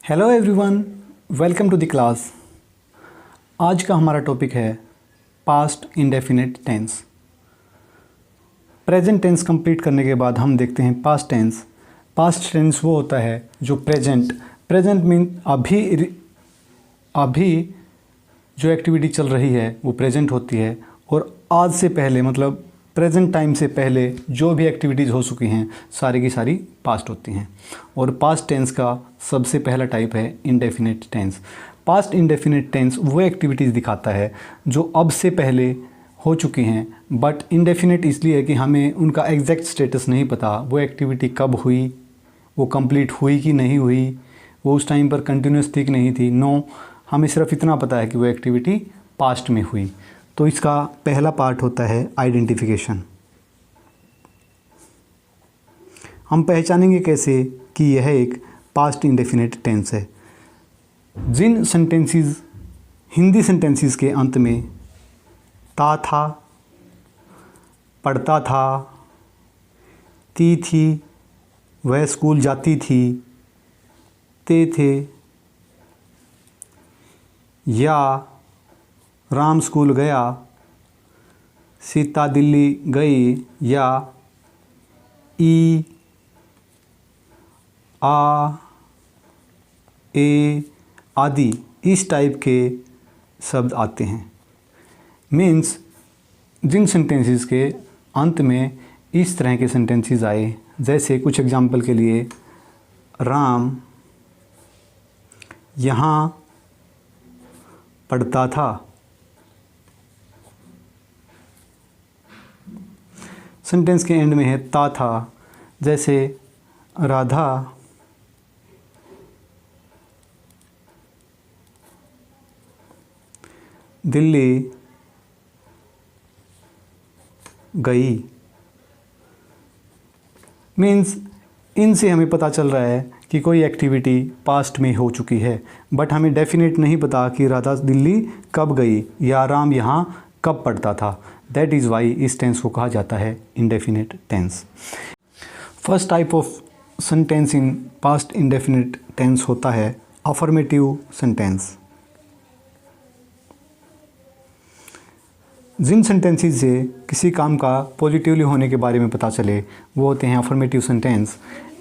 Hello everyone, welcome to the class. आज का हमारा टॉपिक है past indefinite tense. Present tense complete करने के बाद हम देखते हैं पास्ट टेंस। पास्ट टेंस वो होता है जो प्रेजेंट मीन अभी जो एक्टिविटी चल रही है वो प्रेजेंट होती है, और आज से पहले मतलब प्रेजेंट टाइम से पहले जो भी एक्टिविटीज़ हो चुकी हैं सारी की सारी पास्ट होती हैं। और पास्ट टेंस का सबसे पहला टाइप है indefinite tense. Past indefinite tense वो एक्टिविटीज़ दिखाता है जो अब से पहले हो चुकी हैं, बट इंडेफिनिट इसलिए है कि हमें उनका एग्जैक्ट स्टेटस नहीं पता। वो एक्टिविटी कब हुई, वो कंप्लीट हुई कि नहीं हुई, वो उस टाइम पर कंटिन्यूस थी कि नहीं थी। नो, हमें सिर्फ इतना पता है कि वो एक्टिविटी पास्ट में हुई। तो इसका पहला पार्ट होता है आइडेंटिफिकेशन। हम पहचानेंगे कैसे कि यह एक पास्ट इंडेफिनिट टेंस है। जिन सेंटेंसेस, हिंदी सेंटेंसेस के अंत में ता था, पढ़ता था, ती थी, वह स्कूल जाती थी, ते थे, या राम स्कूल गया, सीता दिल्ली गई, या ई, आ, ए आदि इस टाइप के शब्द आते हैं। मीन्स जिन सेंटेंसेस के अंत में इस तरह के सेंटेंसेस आए, जैसे कुछ एग्जांपल के लिए राम यहाँ पढ़ता था। सेंटेंस के एंड में है ता था, जैसे राधा दिल्ली गई। मीन्स इनसे हमें पता चल रहा है कि कोई एक्टिविटी पास्ट में हो चुकी है, बट हमें डेफिनेट नहीं पता कि राधा दिल्ली कब गई या राम यहाँ कब पढ़ता था। दैट इज़ वाई इस टेंस को कहा जाता है indefinite tense. First type of sentence in past indefinite tense होता है अफर्मेटिव सेंटेंस। जिन सेंटेंसेस से किसी काम का पॉजिटिवली होने के बारे में पता चले वो होते हैं affirmative sentence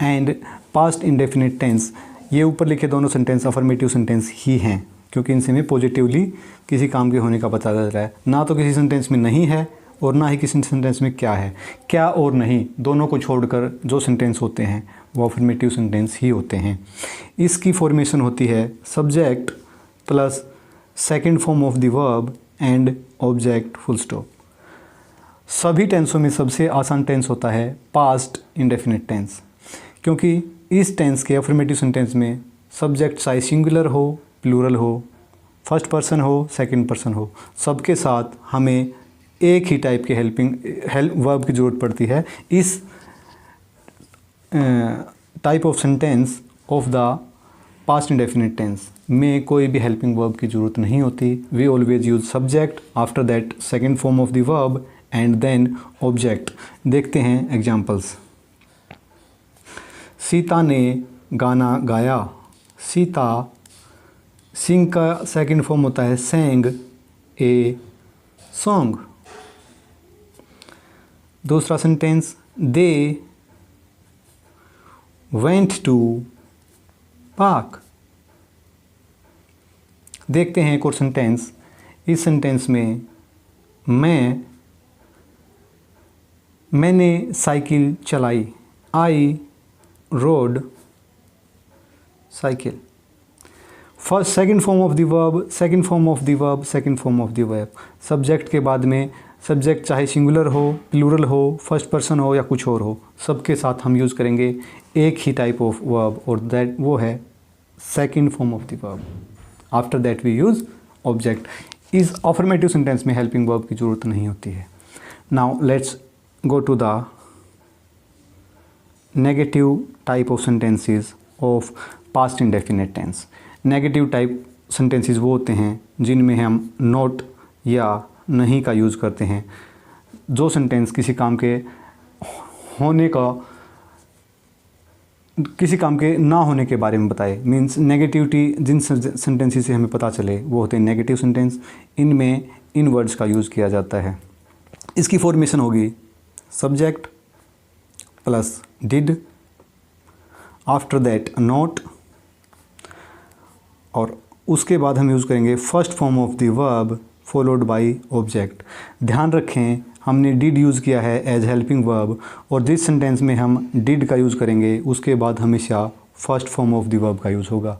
and past indefinite tense. ये ऊपर लिखे दोनों सेंटेंस अफर्मेटिव सेंटेंस ही हैं, क्योंकि इनसे हमें पॉजिटिवली किसी काम के होने का पता चल रहा है। ना तो किसी सेंटेंस में नहीं है और ना ही किसी सेंटेंस में क्या है। क्या और नहीं दोनों को छोड़कर जो सेंटेंस होते हैं वो अफर्मेटिव सेंटेंस ही होते हैं। इसकी फॉर्मेशन होती है subject plus second form of the verb and object full stop. सभी टेंसों में सबसे आसान टेंस होता है पास्ट इंडेफिनिट टेंस, क्योंकि इस टेंस के अफर्मेटिव सेंटेंस में सब्जेक्ट चाहे सिंगुलर हो, प्लूरल हो, फर्स्ट पर्सन हो, सेकंड पर्सन हो, सबके साथ हमें एक ही टाइप के हेल्प वर्ब की ज़रूरत पड़ती है। इस type of sentence of the past indefinite tense में कोई भी हेल्पिंग वर्ब की ज़रूरत नहीं होती। We always use subject, after that second form of the verb and then object. देखते हैं एग्जांपल्स। सीता ने गाना गाया। सीता, सिंग का सेकंड फॉर्म होता है सेंग, ए सॉन्ग। दूसरा sentence they went to park. देखते हैं एक और सेंटेंस। इस सेंटेंस में मैंने साइकिल चलाई। I rode cycle. First second form of the verb, second form of the verb, second form of the verb. Subject के बाद में सब्जेक्ट चाहे सिंगुलर हो, प्लूरल हो, फर्स्ट पर्सन हो या कुछ और हो, सबके साथ हम यूज़ करेंगे एक ही टाइप ऑफ वर्ब, और दैट वो है second form of the verb. After that we use object. इस अफर्मेटिव सेंटेंस में हेल्पिंग वर्ब की ज़रूरत नहीं होती है। Now let's go to the negative type of sentences of past indefinite tense. Negative type sentences वो होते हैं जिनमें हम नॉट या नहीं का यूज़ करते हैं। जो सेंटेंस किसी काम के होने का किसी काम के ना होने के बारे में बताए, मीन्स नेगेटिविटी जिन सेंटेंसेस से हमें पता चले वो होते हैं नेगेटिव सेंटेंस। इनमें इन वर्ड्स का यूज़ किया जाता है। इसकी फॉर्मेशन होगी subject plus did, after that not, और उसके बाद हम यूज़ करेंगे first form of the verb followed by object. ध्यान रखें हमने डिड यूज़ किया है एज हेल्पिंग वर्ब, और जिस सेंटेंस में हम डिड का यूज़ करेंगे उसके बाद हमेशा first form of the verb का यूज़ होगा।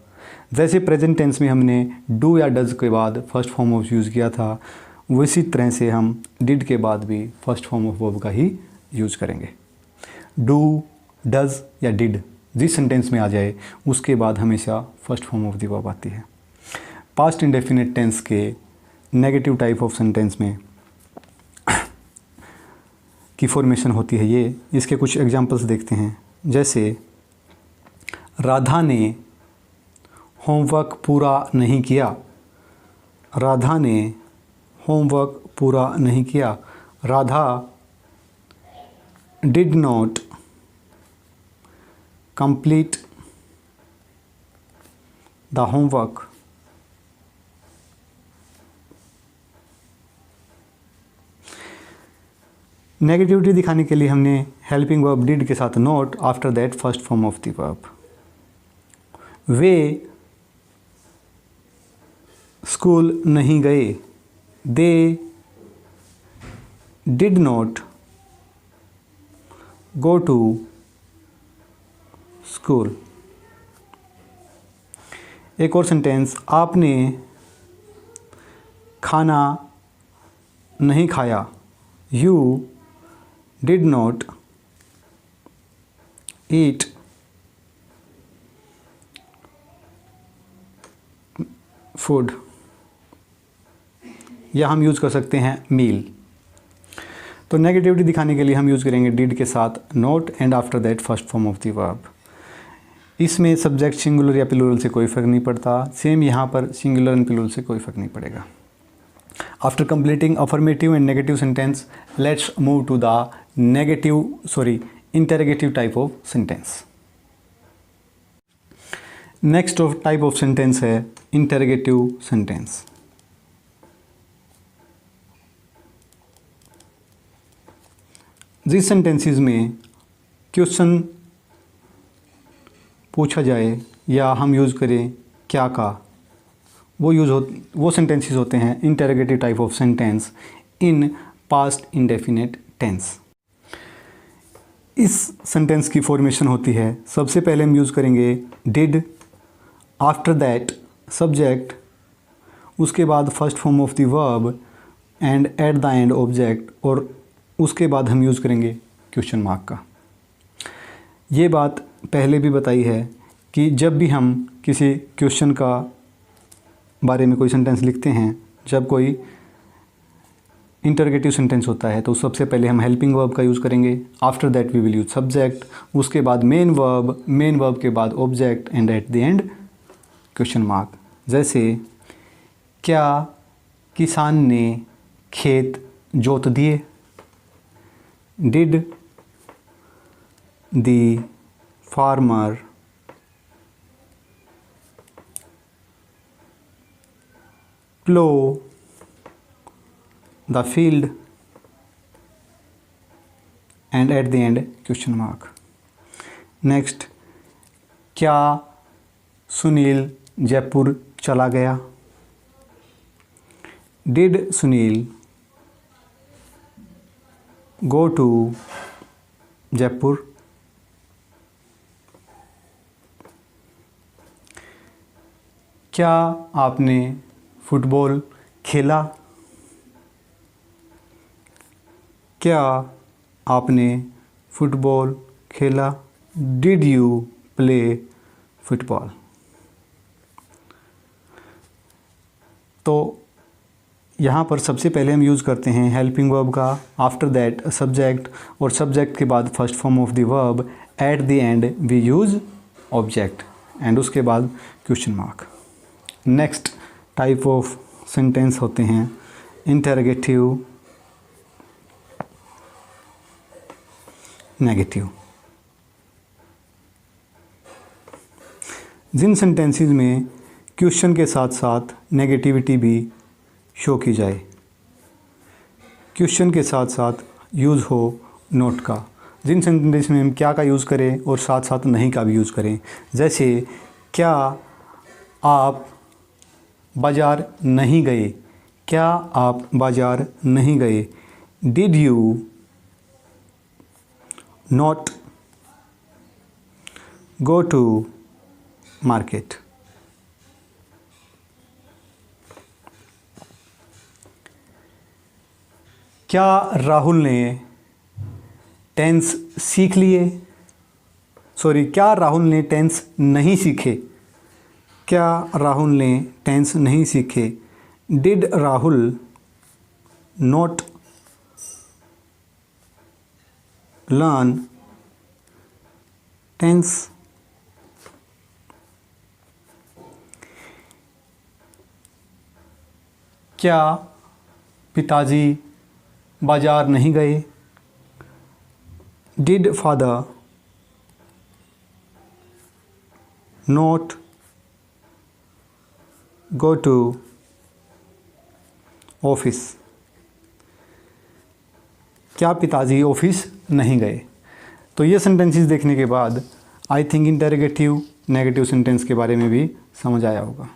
जैसे प्रेजेंट टेंस में हमने डू या डज के बाद फर्स्ट फॉर्म ऑफ यूज़ किया था, उसी तरह से हम डिड के बाद भी फर्स्ट फॉर्म ऑफ वर्ब का ही यूज़ करेंगे। डू, डज या डिड जिस सेंटेंस में आ जाए उसके बाद हमेशा first form of the verb आती है। पास्ट इंडेफिनिट टेंस के नेगेटिव टाइप ऑफ सेंटेंस में की फॉर्मेशन होती है ये। इसके कुछ एग्जांपल्स देखते हैं। जैसे राधा ने होमवर्क पूरा नहीं किया। राधा ने होमवर्क पूरा नहीं किया। Radha did not complete the homework. Negativity दिखाने के लिए हमने हेल्पिंग वर्ब डिड के साथ not, after that first form of the verb. वे स्कूल नहीं गए। They did not go to school. एक और सेंटेंस, आपने खाना नहीं खाया। You did not eat food. या हम यूज़ कर सकते हैं मील। तो नेगेटिविटी दिखाने के लिए हम यूज़ करेंगे डिड के साथ not and after that first form of the verb. इसमें सब्जेक्ट सिंगुलर या प्लूरल से कोई फ़र्क नहीं पड़ता। सेम यहाँ पर सिंगुलर एंड प्लूरल से कोई फ़र्क नहीं पड़ेगा। After completing affirmative and negative sentence, let's move to the interrogative type of sentence. Next of type of sentence है interrogative sentence. जिस sentences में क्वेश्चन पूछा जाए या हम यूज़ करें क्या का, वो सेंटेंसेस होते हैं interrogative type of sentence in past indefinite tense. इस सेंटेंस की फॉर्मेशन होती है, सबसे पहले हम यूज़ करेंगे डिड, आफ्टर दैट सब्जेक्ट, उसके बाद first form of the verb and at the and object, और उसके बाद हम यूज़ करेंगे क्वेश्चन मार्क का। ये बात पहले भी बताई है कि जब भी हम किसी क्वेश्चन का बारे में कोई सेंटेंस लिखते हैं, जब कोई इंटरोगेटिव सेंटेंस होता है तो सबसे पहले हम हेल्पिंग वर्ब का यूज़ करेंगे। After that we will use subject, उसके बाद मेन वर्ब के बाद object and at the end question mark. जैसे क्या किसान ने खेत जोत दिए। Did the farmer plow the field and at the end question mark. Next, क्या सुनील जयपुर चला गया। Did Sunil go to Jaipur. क्या आपने फुटबॉल खेला। क्या आपने फुटबॉल खेला। Did you play football. तो यहाँ पर सबसे पहले हम यूज़ करते हैं हेल्पिंग वर्ब का, आफ्टर दैट सब्जेक्ट, और सब्जेक्ट के बाद first form of the verb, at the end we use object and उसके बाद question mark. Next type of sentence होते हैं इंटरोगेटिव नेगेटिव। जिन सेंटेंसेस में क्वेश्चन के साथ साथ नेगेटिविटी भी शो की जाए, क्वेश्चन के साथ साथ यूज़ हो नोट का। जिन सेंटेंस में हम क्या का यूज़ करें और साथ साथ नहीं का भी यूज़ करें, जैसे क्या आप बाज़ार नहीं गए, क्या आप बाज़ार नहीं गए। Did you not go to market. क्या राहुल ने टेंस सीख लिए, क्या राहुल ने टेंस नहीं सीखे, क्या राहुल ने टेंस नहीं सीखे। Did Rahul not learn tense. क्या पिताजी बाजार नहीं गए। Did father not go to office. क्या पिताजी ऑफिस नहीं गए। तो ये सेंटेंसेस देखने के बाद I think interrogative negative sentence के बारे में भी समझ आया होगा।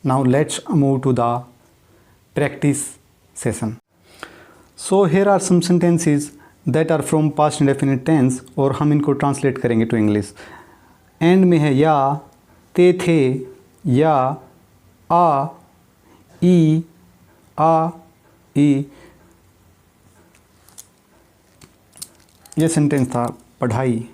Now let's move to the practice session. So here are some sentences that are from past indefinite tense और हम इनको ट्रांसलेट करेंगे टू इंग्लिश। एंड में है या, ते थे, या, आ, ई, आ, ई। ये सेंटेंस था पढ़ाई।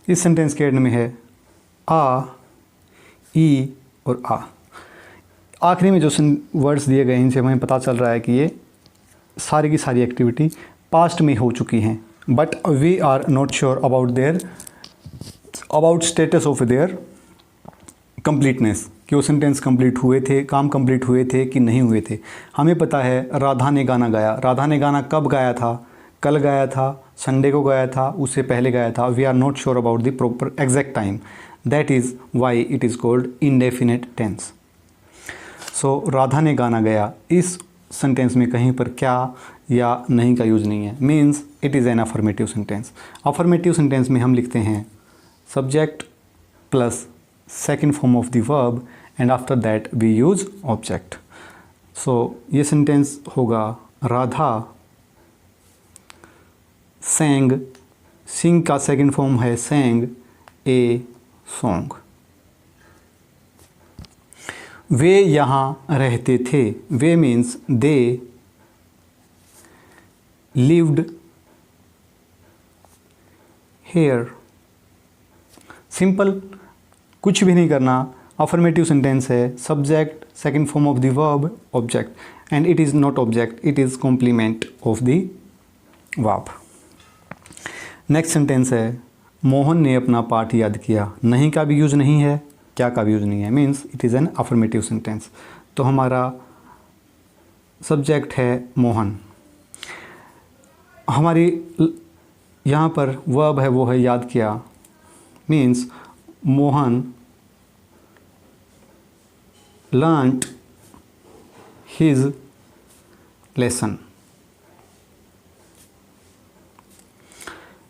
इस सेंटेंस के एंड में है आ, ई और आ। आखिरी में जो वर्ड्स दिए गए हैं इनसे हमें पता चल रहा है कि ये सारी की सारी एक्टिविटी पास्ट में हो चुकी हैं, but we are not sure about status of their completeness, कि वो सेंटेंस कंप्लीट हुए थे, काम कंप्लीट हुए थे कि नहीं हुए थे। हमें पता है राधा ने गाना गाया। राधा ने गाना कब गाया था? कल गाया था, संडे को गाया था, उससे पहले गाया था। We are not sure about the proper exact time, that is why it is called indefinite tense. So Radha ने गाना गाया, इस सेंटेंस में कहीं पर क्या या नहीं का यूज़ नहीं है, means it is an affirmative sentence. Affirmative sentence में हम लिखते हैं subject plus second form of the verb and after that we use object. So ये सेंटेंस होगा राधा sang, सिंग का सेकेंड फॉर्म है sang ए सॉन्ग। वे यहाँ रहते थे, वे means they lived here. Simple, कुछ भी नहीं करना। अफर्मेटिव सेंटेंस है, subject second form of the verb object, and it is not object, it is complement of the verb. Next sentence है मोहन ने अपना पाठ याद किया। नहीं का भी यूज़ नहीं है, क्या का भी यूज़ नहीं है, means it is an affirmative sentence. तो हमारा सब्जेक्ट है मोहन, हमारी यहाँ पर वर्ब है वो है याद किया, means Mohan learned his lesson.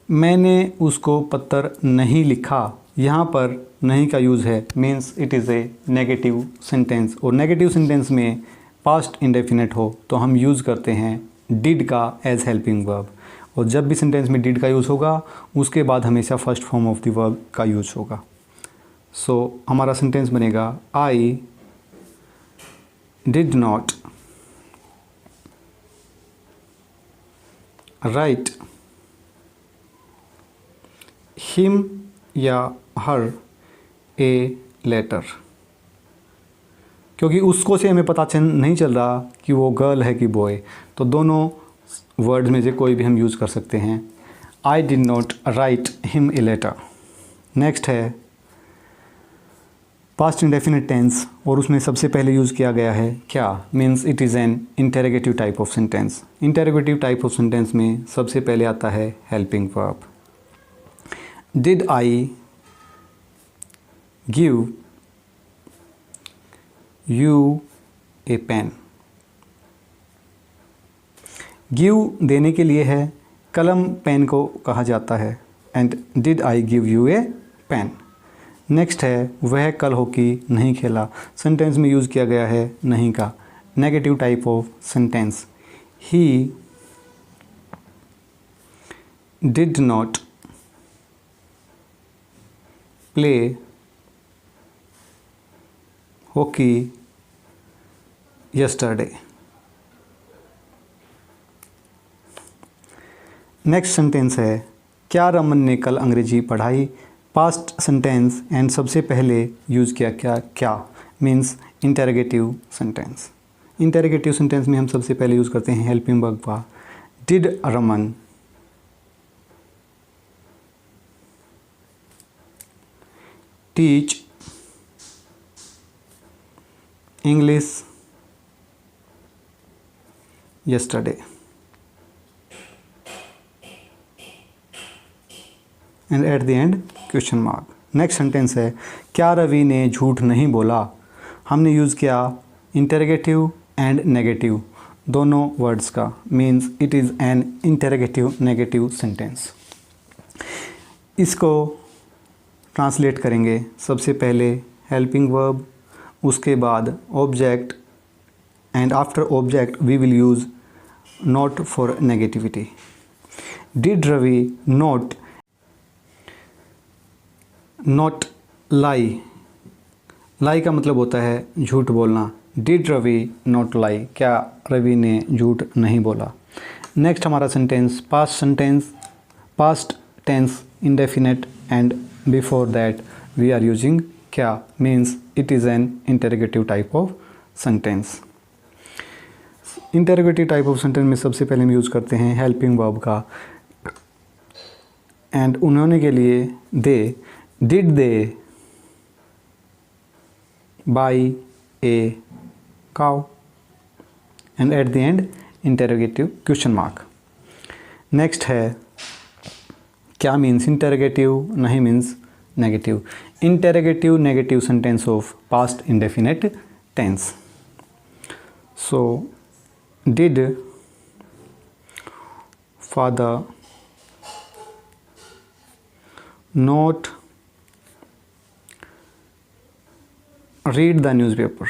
मैंने उसको पत्र नहीं लिखा। यहाँ पर नहीं का यूज़ है, means it is a negative sentence, और नेगेटिव सेंटेंस में पास्ट इंडेफिनिट हो तो हम यूज़ करते हैं डिड का एज हेल्पिंग वर्ब, और जब भी सेंटेंस में डिड का यूज़ होगा उसके बाद हमेशा first form of the verb का यूज़ होगा। सो हमारा सेंटेंस बनेगा आई डिड नॉट राइट हिम या हर ए लेटर। क्योंकि उसको से हमें पता नहीं चल रहा कि वो गर्ल है कि बॉय, तो दोनों वर्ड्स में से कोई भी हम यूज़ कर सकते हैं। I did not write him a letter. Next है पास्ट इंडेफिनिट टेंस और उसमें सबसे पहले यूज़ किया गया है क्या, means it is an interrogative type of sentence. Interrogative type of sentence में सबसे पहले आता है helping verb. Did I give you a pen. Give देने के लिए है, कलम पेन को कहा जाता है, and did I give you a pen. Next है वह कल हॉकी नहीं खेला। सेंटेंस में यूज़ किया गया है नहीं का, negative type of sentence. He did not play hockey yesterday। Next sentence है क्या रमन ने कल अंग्रेजी पढ़ाई। पास्ट सेंटेंस एंड सबसे पहले यूज़ किया क्या means interrogative sentence. Interrogative sentence में हम सबसे पहले यूज़ करते हैं हेल्पिंग वर्ब का। Did Raman teach English yesterday। And at the end question mark. Next sentence है क्या रवि ने झूठ नहीं बोला। हमने यूज़ किया इंटेरोगेटिव एंड नेगेटिव दोनों वर्ड्स का, means it is an interrogative negative sentence. इसको ट्रांसलेट करेंगे, सबसे पहले हेल्पिंग वर्ब, उसके बाद object, and after object we will use not for negativity. Did Ravi not lie. Lie का मतलब होता है झूठ बोलना। डिड रवि नॉट लाई, क्या रवि ने झूठ नहीं बोला। नेक्स्ट हमारा sentence past tense indefinite, and before that we are using क्या, means it is an interrogative type of sentence. Interrogative type of sentence में सबसे पहले हम यूज़ करते हैं हेल्पिंग वर्ब का, एंड उन्होंने के लिए they. Did they buy a cow, and at the end interrogative question mark. Next है क्या मीन्स इंटेरोगेटिव नहीं means negative. Interrogative negative sentence of past indefinite tense. So did father not read the newspaper।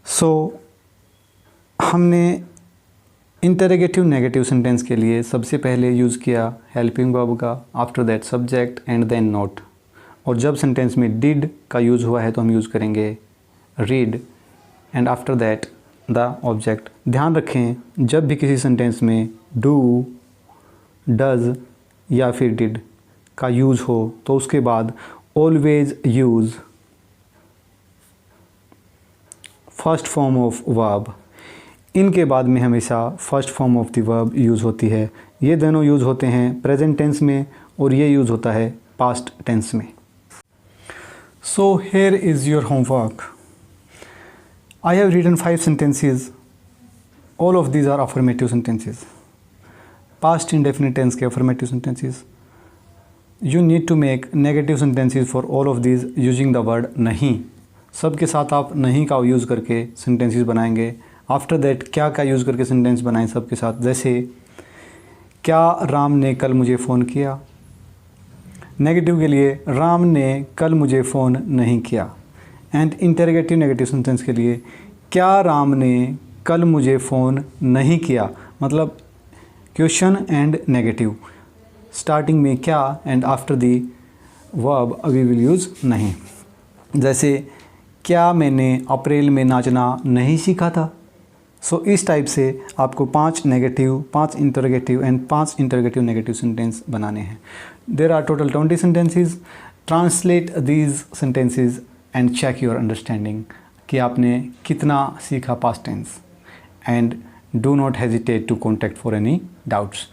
So हमने interrogative negative sentence के लिए सबसे पहले use किया helping verb का, after that subject and then not. और जब सेंटेंस में डिड का यूज़ हुआ है तो हम यूज़ करेंगे read, and after that the object. ध्यान रखें जब भी किसी सेंटेंस में डू, डज या फिर डिड का यूज़ हो तो उसके बाद always use first form of verb. इनके बाद में हमेशा first form of the verb use होती है। ये दोनों यूज़ होते हैं प्रेजेंट टेंस में और ये यूज़ होता है पास्ट टेंस में। So here is your homework. I have written 5 sentences. All of these are affirmative sentences. Past indefinite tense के affirmative sentences. You need to make negative sentences for all of these using the word नहीं। सब के साथ आप नहीं का use करके sentences बनाएंगे। After that क्या का यूज़ करके sentence बनाएं सब के साथ, जैसे क्या राम ने कल मुझे फ़ोन किया। नेगेटिव के लिए राम ने कल मुझे फ़ोन नहीं किया। एंड इंटेरोगेटिव नेगेटिव सेंटेंस के लिए क्या राम ने कल मुझे फ़ोन नहीं किया, मतलब क्वेश्चन एंड नेगेटिव। स्टार्टिंग में क्या and after the verb we will use नहीं। जैसे क्या मैंने अप्रैल में नाचना नहीं सीखा था। सो इस टाइप से आपको 5 negative, 5 interrogative and 5 interrogative negative sentence बनाने हैं। There are total 20 sentences. Translate these sentences and check your understanding कि आपने कितना सीखा past tense, and Do not hesitate to contact for any doubts.